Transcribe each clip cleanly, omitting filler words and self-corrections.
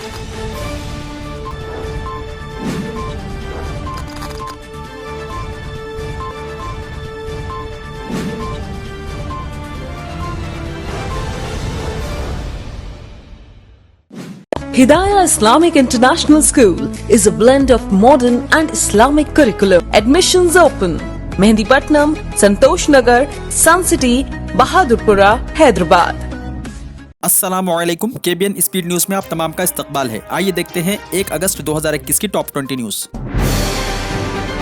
Hidayah Islamic International School is a blend of modern and Islamic curriculum. Admissions open. Mehndipatnam, Santosh Nagar, Sun City, Bahadurpura, Hyderabad. अस्सलामुअलैकुम, KBN speed news में आप तमाम का इस्तकबाल है। आइए देखते हैं 1 अगस्त 2021 की टॉप 20 न्यूज़।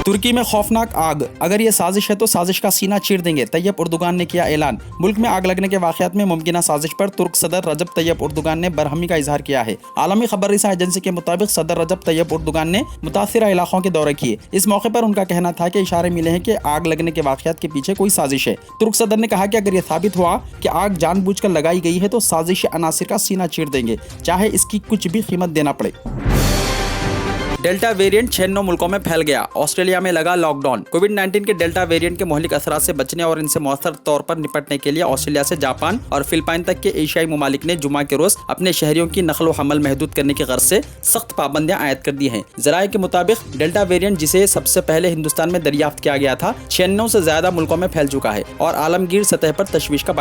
तुर्की में खौफनाक आग, अगर ये साजिश है तो साजिश का सीना चीर देंगे, तैयब उर्दुगान ने किया ऐलान। मुल्क में आग लगने के वाक़यात में मुमकिना साजिश पर तुर्क सदर रजब तैयब उर्दुगान ने बरहमी का इजहार किया है। आलमी खबर रसा एजेंसी के मुताबिक सदर रजब तैयब उर्दुगान ने मुतासिरा इलाकों के दौरे किए। इस मौके पर उनका कहना था कि इशारे मिले हैं कि आग लगने के वाक़यात के पीछे कोई साजिश है। तुर्क सदर ने कहा कि अगर ये साबित हुआ कि आग जानबूझकर लगाई गई है तो साजिश अनासिर का सीना चीर देंगे, चाहे इसकी कुछ भी कीमत देना पड़े। डेल्टा वेरिएंट 6 मुल्कों में फैल गया, ऑस्ट्रेलिया में लगा लॉकडाउन। कोविड-19 के डेल्टा वेरिएंट के मुहलिक असरात से बचने और इनसे मौसर तौर पर निपटने के लिए ऑस्ट्रेलिया से जापान और फिलिपाइन तक के एशियाई ममालिक ने जुमा के रोज अपने शहरियों की नकल व हमल महदूद करने की गर्ज से सख्त पाबंदियां आयद कर दी हैं। ज़राए के मुताबिक डेल्टा वेरिएंट, जिसे सबसे पहले हिंदुस्तान में दरियाफ्त किया गया था, 96 से ज्यादा मुल्कों में फैल चुका है और आलमगीर सतह पर तशवीश का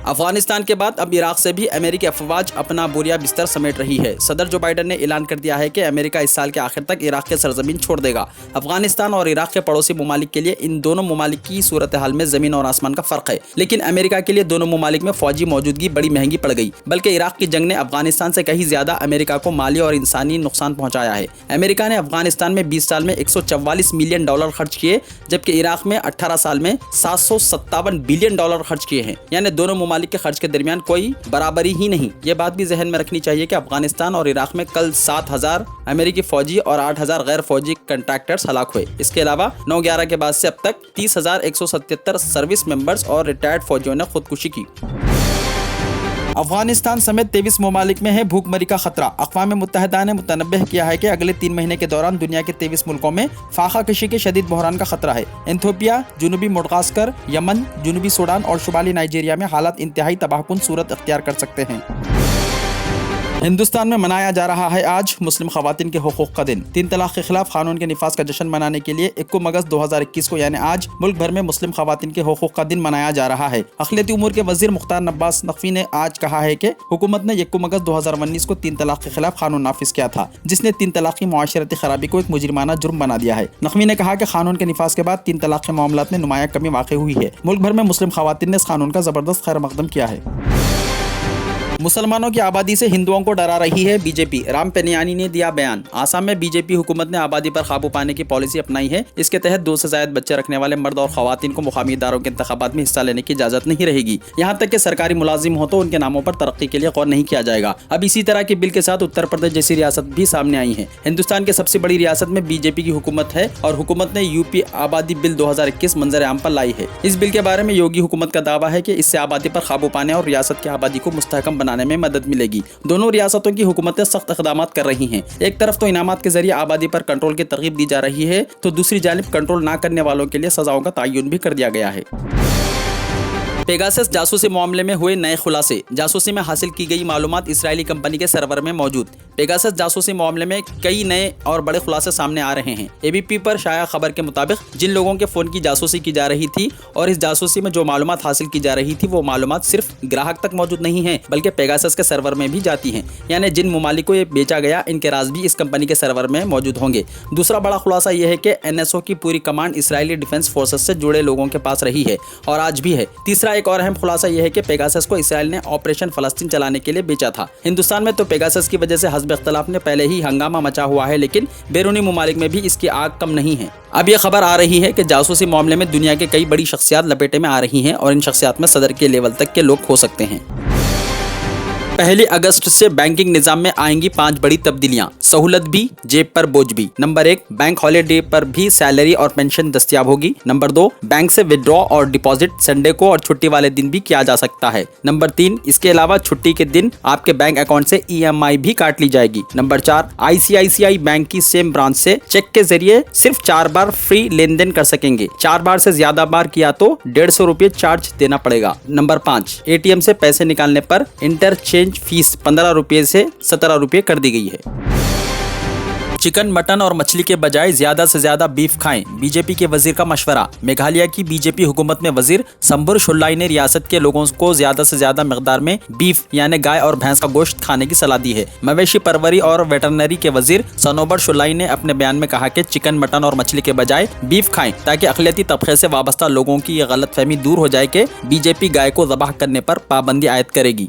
अफगानिस्तान के बाद अब इराक से भी अमेरिकी अफवाज अपना बोरिया बिस्तर समेट रही है। सदर जो बाइडन ने ऐलान कर दिया है कि अमेरिका इस साल के आखिर तक इराक के सरजमीन छोड़ देगा। अफगानिस्तान और इराक के पड़ोसी ममालिक के लिए इन दोनों ममालिक की सूरत हाल में जमीन और आसमान का फर्क है, लेकिन अमेरिका के लिए दोनों ममालिक में फौजी मौजूदगी बड़ी महंगी पड़ गई। बल्कि इराक की जंग ने अफगानिस्तान से कहीं ज्यादा अमेरिका को माली और इंसानी नुकसान पहुंचाया है। अमेरिका ने अफगानिस्तान में 20 साल में $144 मिलियन खर्च किए, जबकि इराक में 18 साल में $757 बिलियन खर्च किए हैं। यानी दोनों ममालिक के खर्च के दरमियान कोई बराबरी ही नहीं। ये बात भी जहन में रखनी चाहिए कि अफगानिस्तान और इराक में कल 7,000 अमेरिकी फौजी और 8,000 गैर फौजी कंट्रैक्टर्स हलाक हुए। इसके अलावा 9/11 के बाद से अब तक 30,177 सर्विस मेंबर्स और रिटायर्ड फौजियों ने खुदकुशी की। अफगानिस्तान समेत 23 ममालिक में है भूखमरी का खतरा। अक़वाम मुत्तहिदा ने मुतनब्बह किया है कि अगले 3 महीने के दौरान दुनिया के 23 मुल्कों में फाका कशी के शदीद बहरान का खतरा है। एथियोपिया, जनूबी मडागास्कर, यमन, जनूबी सूडान और शुमाली नाइजीरिया में हालात इंतहाई तबाहकुन सूरत अख्तियार कर सकते हैं। हिंदुस्तान में मनाया जा रहा है आज मुस्लिम खवातीन के हुकूक का दिन। 3 तलाक के खिलाफ कानून के निफाज का जश्न मनाने के लिए 21 अगस्त 2021 को यानी आज मुल्क भर में मुस्लिम खवातीन के हुकूक का दिन मनाया जा रहा है। अखिलती उमूर के वजीर मुख्तार अब्बास नकवी ने आज कहा है कि हुकूमत ने 21 अगस्त 2019 को 3 तलाक के खिलाफ कानून नाफिज किया था, जिसने 3 तलाक की मुआशरती खराबी को एक मुजरिमाना जुर्म बना दिया है। नकवी ने कहा कि कानून के निफाज के बाद 3 तलाक के मामलात में नुमाया कमी वाक़ई हुई है। मुल्क भर में मुस्लिम खवातीन ने इस कानून का जबरदस्त खैर मकदम किया है। मुसलमानों की आबादी से हिंदुओं को डरा रही है बीजेपी, राम पेनियानी ने दिया बयान। आसाम में बीजेपी हुकूमत ने आबादी पर काबू पाने की पॉलिसी अपनाई है। इसके तहत 2 से ज्यादा बच्चे रखने वाले मर्द और खवातीन को मुकामी इदारों के इंतखाबात में हिस्सा लेने की इजाजत नहीं रहेगी। यहाँ तक कि सरकारी मुलाजिम हो तो उनके नामों पर तरक्की के लिए गौर नहीं किया जाएगा। अब इसी तरह के बिल के साथ उत्तर प्रदेश जैसी रियासत भी सामने आई है। हिंदुस्तान की सबसे बड़ी रियासत में बीजेपी की हुकूमत है और हुकूमत ने यूपी आबादी बिल 2021 मंजर आम पर लाई है। इस बिल के बारे में योगी हुकूमत का दावा है कि इससे आबादी पर काबू पाने और रियासत की आबादी को मुस्तहकम बनाने में मदद मिलेगी। दोनों रियासतों की हुकूमतें सख्त इक़दामात कर रही हैं। एक तरफ तो इनामात के जरिए आबादी पर कंट्रोल की तरगीब दी जा रही है, तो दूसरी जानिब कंट्रोल ना करने वालों के लिए सजाओं का तयन भी कर दिया गया है। पेगासस जासूसी मामले में हुए नए खुलासे, जासूसी में हासिल की गई मालूमात इसराइली कंपनी के सर्वर में मौजूद। पेगासस जासूसी मामले में कई नए और बड़े खुलासे सामने आ रहे हैं। एबीपी पर शाया खबर के मुताबिक जिन लोगों के फ़ोन की जासूसी की जा रही थी और इस जासूसी में जो मालूमात हासिल की जा रही थी, वो मालूमात सिर्फ ग्राहक तक मौजूद नहीं है, बल्कि पेगासस के सर्वर में भी जाती हैं। यानी जिन ममालिक को ये बेचा गया, इनके राज भी इस कंपनी के सर्वर में मौजूद होंगे। दूसरा बड़ा खुलासा यह है कि NSO की पूरी कमांड इसराइली डिफेंस फोर्सेस से जुड़े लोगों के पास रही है और आज भी है। तीसरा एक और अहम खुलासा यह है कि पेगासस को इसराइल ने ऑपरेशन फलस्तीन चलाने के लिए बेचा था। हिंदुस्तान में तो पेगासस की वजह से हस्ब इख्तलाफ ने पहले ही हंगामा मचा हुआ है, लेकिन बैरूनी ममालिक में भी इसकी आग कम नहीं है। अब यह खबर आ रही है कि जासूसी मामले में दुनिया के कई बड़ी शख्सियात लपेटे में आ रही हैं और इन शख्सियात में सदर के लेवल तक के लोग हो सकते हैं। 1 अगस्त से बैंकिंग निजाम में आएंगी 5 बड़ी तब्दीलियां, सहूलत भी जेब पर बोझ भी। नंबर 1, बैंक हॉलीडे पर भी सैलरी और पेंशन दस्तयाब होगी। नंबर 2, बैंक से विड्रॉ और डिपॉजिट संडे को और छुट्टी वाले दिन भी किया जा सकता है। नंबर 3, इसके अलावा छुट्टी के दिन आपके बैंक अकाउंट से EMI भी काट ली जाएगी। नंबर 4, ICICI बैंक की सेम ब्रांच से चेक के जरिए सिर्फ 4 बार फ्री लेन देन कर सकेंगे। 4 बार से ज्यादा बार किया तो 150 रुपये चार्ज देना पड़ेगा। नंबर 5, ATM से पैसे निकालने पर इंटरचेंज रेंज फीस 15 रुपये से 17 रुपये कर दी गई है। चिकन, मटन और मछली के बजाय ज्यादा से ज्यादा बीफ खाएं, बीजेपी के वजीर का मशवरा। मेघालय की बीजेपी हुकूमत में वजीर संबुर शुल्लाई ने रियासत के लोगों को ज्यादा से ज्यादा मिकदार में बीफ यानी गाय और भैंस का गोश्त खाने की सलाह दी है। मवेशी परवरी और वेटरनरी के वजीर सनोबर शुल्लाई ने अपने बयान में कहा कि चिकन, मटन और मछली के बजाय बीफ खाएं ताकि अक़लियती तबके से वाबस्ता लोगों की ये गलतफहमी दूर हो जाए कि बीजेपी गाय को ज़बाह करने पर पाबंदी आयद करेगी।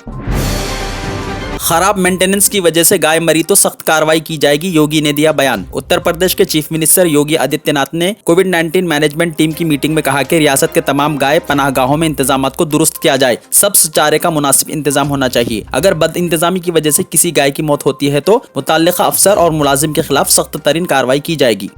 खराब मेंटेनेंस की वजह से गाय मरी तो सख्त कार्रवाई की जाएगी, योगी ने दिया बयान। उत्तर प्रदेश के चीफ मिनिस्टर योगी आदित्यनाथ ने कोविड-19 मैनेजमेंट टीम की मीटिंग में कहा कि रियासत के तमाम गाय पनाहगाहों में इंतजामात को दुरुस्त किया जाए। सब्ज चारे का मुनासिब इंतजाम होना चाहिए। अगर बद इंतजामी की वजह से किसी गाय की मौत होती है तो मुतल्लिका अफसर और मुलाजिम के खिलाफ सख्त तरीन कार्रवाई की जाएगी।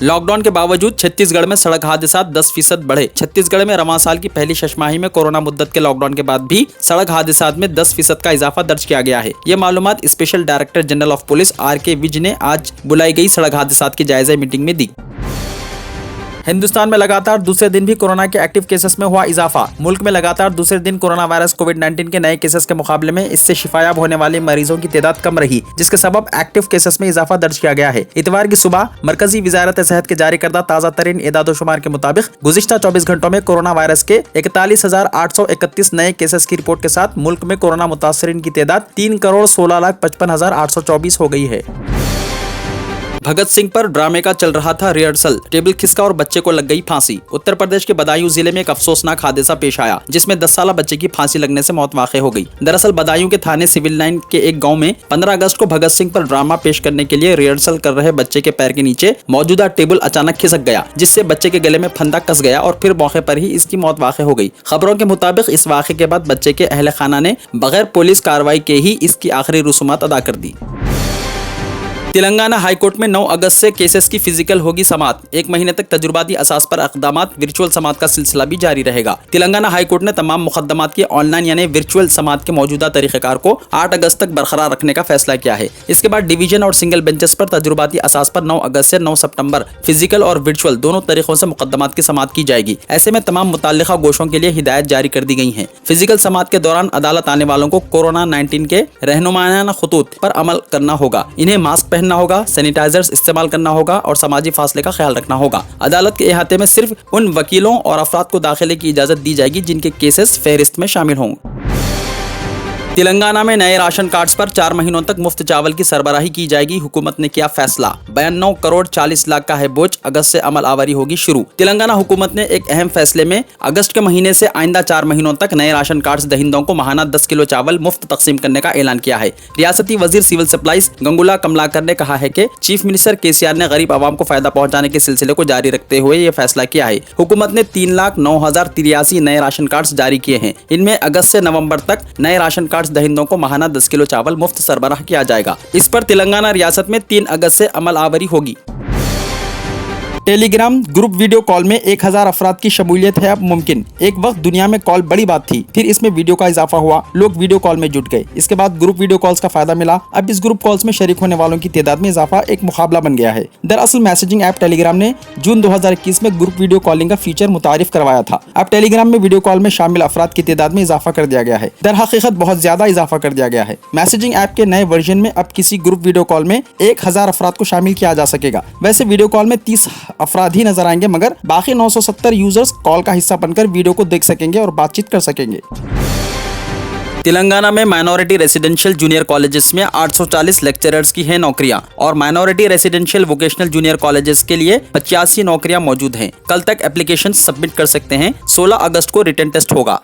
लॉकडाउन के बावजूद छत्तीसगढ़ में सड़क हादसा 10% बढ़े। छत्तीसगढ़ में रवां साल की पहली छमाही में कोरोना मुद्दत के लॉकडाउन के बाद भी सड़क हादसा में 10% का इजाफा दर्ज किया गया है। ये मालूमात special director general of police RK Vij ने आज बुलाई गई सड़क हादसा की जायजा मीटिंग में दी। हिंदुस्तान में लगातार दूसरे दिन भी कोरोना के एक्टिव केसेस में हुआ इजाफा। मुल्क में लगातार दूसरे दिन कोरोना वायरस कोविड-19 के नए केसेस के मुकाबले में इससे शिफायाब होने वाले मरीजों की तादाद कम रही, जिसके सबब एक्टिव केसेस में इजाफा दर्ज किया गया है। इतवार की सुबह मरकजी वजारत सेहत के जारी करदा ताज़ा तरीन एदादोशुमार के मुताबिक गुज़िश्ता 24 घंटों में कोरोना वायरस के 41,831 नए केसेस की रिपोर्ट के साथ मुल्क में कोरोना मुतासरीन की तादाद 3,16,55,824 हो गई है। भगत सिंह पर ड्रामे का चल रहा था रिहर्सल, टेबल खिसका और बच्चे को लग गई फांसी। उत्तर प्रदेश के बदायूं जिले में एक अफसोसनाक हादसा पेश आया, जिसमें 10 साला बच्चे की फांसी लगने से मौत वाक़ई हो गई। दरअसल बदायूं के थाने सिविल लाइन के एक गांव में 15 अगस्त को भगत सिंह पर ड्रामा पेश करने के लिए रिहर्सल कर रहे बच्चे के पैर के नीचे मौजूदा टेबल अचानक खिसक गया, जिससे बच्चे के गले में फंदा कस गया और फिर मौके पर ही इसकी मौत वाक़ई हो गई। खबरों के मुताबिक इस वाक़े के बाद बच्चे के अहले खाना ने बगैर पुलिस कार्रवाई के ही इसकी आखिरी रसूमात अदा कर दी। तेलंगाना हाईकोर्ट में 9 अगस्त से केसेस की फिजिकल होगी समाअत। 1 महीने तक तजुर्बाती असास पर अक़दामात, वर्चुअल समाअत का सिलसिला भी जारी रहेगा। तेलंगाना हाईकोर्ट ने तमाम मुकदमात की ऑनलाइन यानी वर्चुअल समाअत के मौजूदा तरीक़ेकार को 8 अगस्त तक बरकरार रखने का फैसला किया है। इसके बाद डिवीजन और सिंगल बेंचेस पर तजुर्बाती असास पर 9 अगस्त से 9 सितंबर फिजिकल और वर्चुअल दोनों तरीकों से मुकदमात की समाअत की जाएगी। ऐसे में तमाम मुतल्लिका गोशों के लिए हिदायत जारी कर दी गई है। फिजिकल समाअत के दौरान अदालत आने वालों को कोरोना-19 के रहनुमायाना खतूत पर अमल करना होगा। इन्हें मास्क पहनना होगा, सैनिटाइजर्स इस्तेमाल करना होगा और समाजी फासले का ख्याल रखना होगा। अदालत के अहाते में सिर्फ उन वकीलों और अफराद को दाखिले की इजाजत दी जाएगी जिनके केसेस फहरिस्त में शामिल हों। तेलंगाना में नए राशन कार्ड्स पर 4 महीनों तक मुफ्त चावल की सरबराही की जाएगी, हुकूमत ने किया फैसला। 92 करोड़ 40 लाख का है बोझ, अगस्त से अमल आवारी होगी शुरू। तेलंगाना हुकूमत ने एक अहम फैसले में अगस्त के महीने से आइंदा 4 महीनों तक नए राशन कार्ड्स दहिंदों को माहाना 10 किलो चावल मुफ्त तकसीम करने का ऐलान किया है। रियासती वजीर सिविल सप्लाईज गंगुला कमलाकर ने कहा है कि चीफ मिनिस्टर KCR ने गरीब आवाम को फायदा पहुंचाने के सिलसिले को जारी रखते हुए ये फैसला किया है। हुकूमत ने 3,09,083 नए राशन कार्ड्स जारी किए हैं। इनमें अगस्त से नवंबर तक नए राशन कार्ड्स दहिंदों को माहाना 10 किलो चावल मुफ्त सरबराह किया जाएगा। इस पर तेलंगाना रियासत में 3 अगस्त से अमल आवरी होगी। टेलीग्राम ग्रुप वीडियो कॉल में 1000 अफराद की शमूलियत है अब मुमकिन। एक वक्त दुनिया में कॉल बड़ी बात थी, फिर इसमें वीडियो का इजाफा हुआ, लोग वीडियो कॉल में जुट गए। इसके बाद ग्रुप वीडियो कॉल्स का फायदा मिला। अब इस ग्रुप कॉल्स में शरीक होने वालों की तादाद में इजाफा एक मुकाबला बन गया है। दरअसल मैसेजिंग ऐप टेलीग्राम ने जून 2021 में ग्रुप वीडियो कॉलिंग का फीचर मुतारिफ करवाया था। अब टेलीग्राम में वीडियो कॉल में शामिल अफराद की तादाद में इजाफा कर दिया गया है। दर हकीकत बहुत ज्यादा इजाफा कर दिया गया है। मैसेजिंग ऐप के नए वर्जन में अब किसी ग्रुप वीडियो कॉल में 1000 अफराद को शामिल किया जा सकेगा। वैसे वीडियो कॉल में 30 अफराद ही नजर आएंगे, मगर बाकी 970 यूजर्स कॉल का हिस्सा बनकर वीडियो को देख सकेंगे और बातचीत कर सकेंगे। तेलंगाना में माइनॉरिटी रेसिडेंशियल जूनियर कॉलेजेस में 840 लेक्चरर्स की हैं नौकरियां और minority residential vocational junior colleges के लिए 85 नौकरियां मौजूद हैं। कल तक एप्लीकेशन सबमिट कर सकते हैं। 16 अगस्त को रिटन टेस्ट होगा।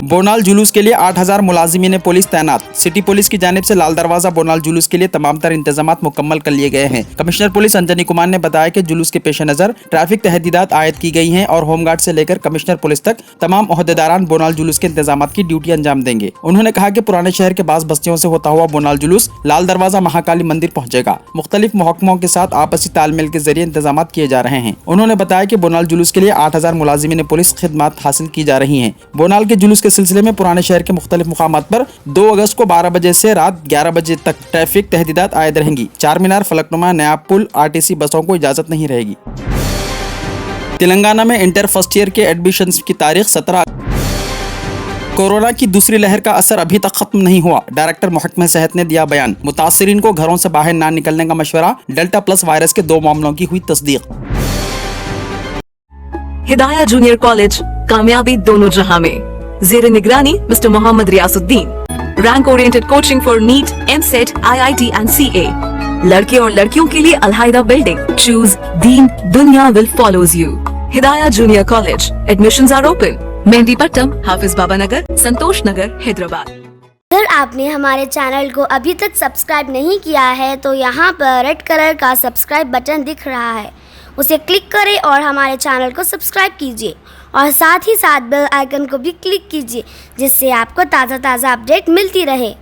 बोनाल जुलूस के लिए 8000 मुलाजिमीन पुलिस तैनात। सिटी पुलिस की जानिब से लाल दरवाजा बोनाल जुलूस के लिए तमाम तर इंतजामात मुकम्मल कर लिए गए हैं। कमिश्नर पुलिस अंजनी कुमार ने बताया कि जुलूस के पेश नज़र ट्रैफिक तहदीदात आयद की गई हैं और होमगार्ड से लेकर कमिश्नर पुलिस तक तमाम ओहदेदारान बोनाल जुलूस के इंतजामात की ड्यूटी अंजाम देंगे। उन्होंने कहा कि पुराने शहर के बास बस्तियों से होता हुआ बोनाल जुलूस लाल दरवाजा महाकाली मंदिर पहुंचेगा। मुख्तलिफ महकमों के साथ आपसी तालमेल के जरिए इंतजाम किए जा रहे हैं। उन्होंने बताया कि बोनाल जुलूस के लिए 8000 मुलाजिमीन पुलिस खिदमत हासिल की जा रही हैं। बोनाल के जुलूस के सिलसिले में पुराने शहर के मुख्तलिफ मुकामात पर 2 अगस्त को 12 बजे से रात 11 बजे तक ट्रैफिक तहदीदात आयद रहेंगी। चार मीनार, फलकनुमा, नया पुल, RTC बसों को इजाजत नहीं रहेगी। तेलंगाना में इंटर फर्स्ट ईयर के एडमिशन्स की तारीख 17 कोरोना की दूसरी लहर का असर अभी तक खत्म नहीं हुआ, डायरेक्टर महकमा सेहत ने दिया बयान। मुतासिरीन को घरों से बाहर ना निकलने का मशवरा। डेल्टा प्लस वायरस के 2 मामलों की हुई तस्दीक। हिदाया जूनियर कॉलेज, कामयाबी दोनों जहां में। जेर निगरानी mister Mohammed Riyasuddin. Rank oriented coaching for NEET, EAMCET, IIT and CA। लड़के और लड़कियों के लिए अलहायदा बिल्डिंग। चूज दीन, दुनिया will follows you. Hidaya junior college, admissions are open. Mehdipatnam, Hafiz Baba Nagar, Santosh Nagar, Hyderabad. अगर आपने हमारे चैनल को अभी तक सब्सक्राइब नहीं किया है तो यहाँ पर रेड कलर का सब्सक्राइब बटन दिख रहा है, उसे क्लिक करें और हमारे चैनल को सब्सक्राइब कीजिए और साथ ही साथ बेल आइकन को भी क्लिक कीजिए, जिससे आपको ताज़ा अपडेट मिलती रहे।